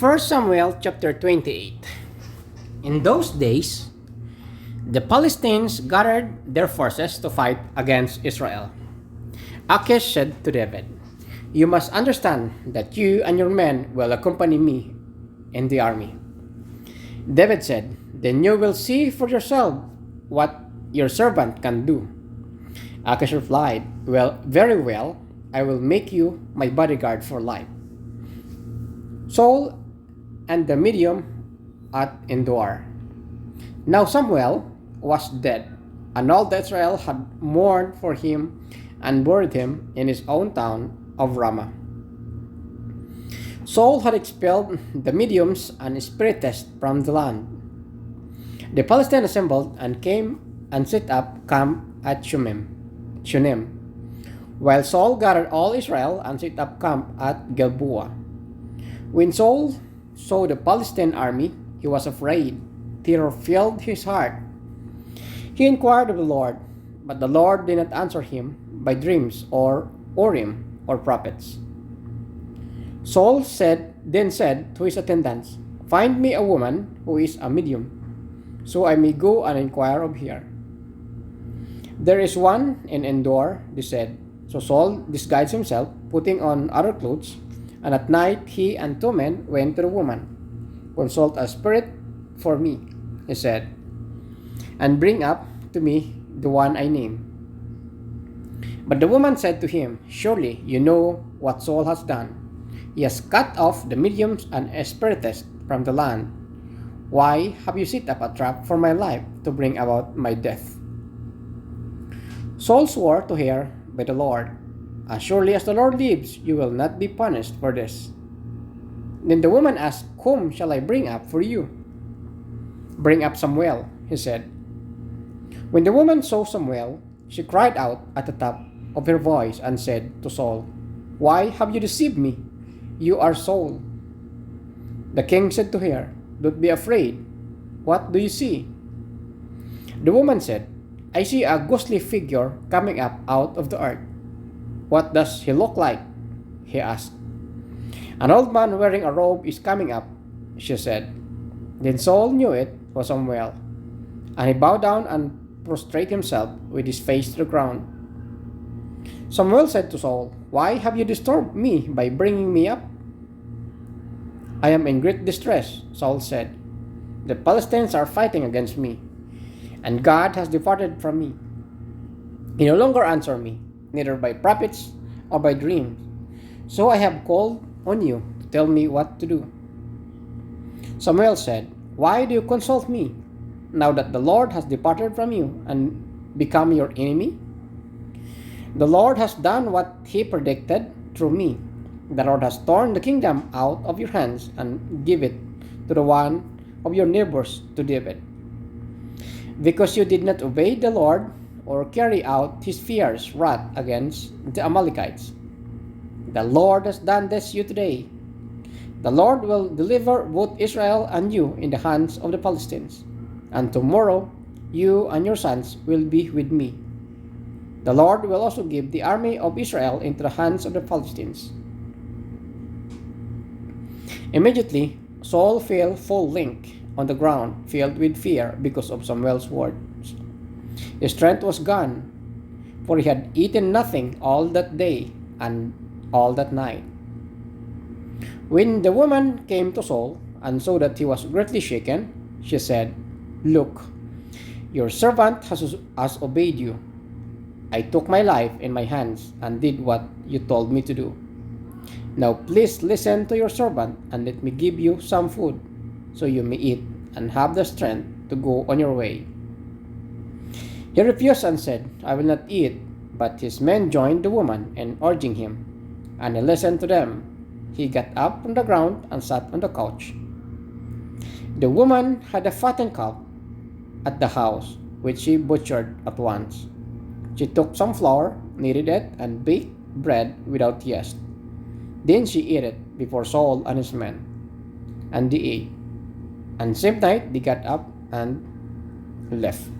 First Samuel chapter 28. In those days, the Philistines gathered their forces to fight against Israel. Achish said to David, "You must understand that you and your men will accompany me in the army." David said, "Then you will see for yourself what your servant can do." Achish replied, "Well, very well, I will make you my bodyguard for life." Saul and the medium at Endor. Now Samuel was dead, and all Israel had mourned for him and buried him in his own town of Ramah. Saul had expelled the mediums and spiritists from the land. The Philistines assembled and came and set up camp at Shunem, while Saul gathered all Israel and set up camp at Gilboa. When Saul saw the Philistine army, he was afraid. Terror filled his heart. He inquired of the Lord, but the Lord did not answer him by dreams or Urim or prophets. Saul then said to his attendants, "Find me a woman who is a medium, so I may go and inquire of her." "There is one in Endor," they said. So Saul disguised himself, putting on other clothes, and at night he and two men went to the woman. "Consult a spirit for me," he said, "and bring up to me the one I name." But the woman said to him, "Surely you know what Saul has done. He has cut off the mediums and spiritists from the land. Why have you set up a trap for my life to bring about my death?" Saul swore to her by the Lord, "As surely as the Lord lives, you will not be punished for this." Then the woman asked, "Whom shall I bring up for you?" "Bring up Samuel," he said. When the woman saw Samuel, she cried out at the top of her voice and said to Saul, "Why have you deceived me? You are Saul." The king said to her, "Don't be afraid. What do you see?" The woman said, "I see a ghostly figure coming up out of the earth." "What does he look like?" he asked. "An old man wearing a robe is coming up," she said. Then Saul knew it was Samuel, and he bowed down and prostrated himself with his face to the ground. Samuel said to Saul, "Why have you disturbed me by bringing me up?" "I am in great distress," Saul said. "The Philistines are fighting against me, and God has departed from me. He no longer answers me, neither by prophets or by dreams. So I have called on you to tell me what to do." Samuel said, "Why do you consult me, now that the Lord has departed from you and become your enemy? The Lord has done what he predicted through me. The Lord has torn the kingdom out of your hands and give it to the one of your neighbors, to David. Because you did not obey the Lord or carry out his fierce wrath against the Amalekites. The Lord has done this to you today. The Lord will deliver both Israel and you in the hands of the Philistines, and tomorrow you and your sons will be with me. The Lord will also give the army of Israel into the hands of the Philistines." Immediately Saul fell full length on the ground, filled with fear because of Samuel's words. His strength was gone, for he had eaten nothing all that day and all that night. When the woman came to Saul and saw that he was greatly shaken, she said, "Look, your servant has obeyed you. I took my life in my hands and did what you told me to do. Now please listen to your servant and let me give you some food, so you may eat and have the strength to go on your way." He refused and said, "I will not eat." But his men joined the woman in urging him, and he listened to them. He got up from the ground and sat on the couch. The woman had a fattened calf at the house, which she butchered at once. She took some flour, kneaded it, and baked bread without yeast. Then she ate it before Saul and his men, and they ate. And same night they got up and left.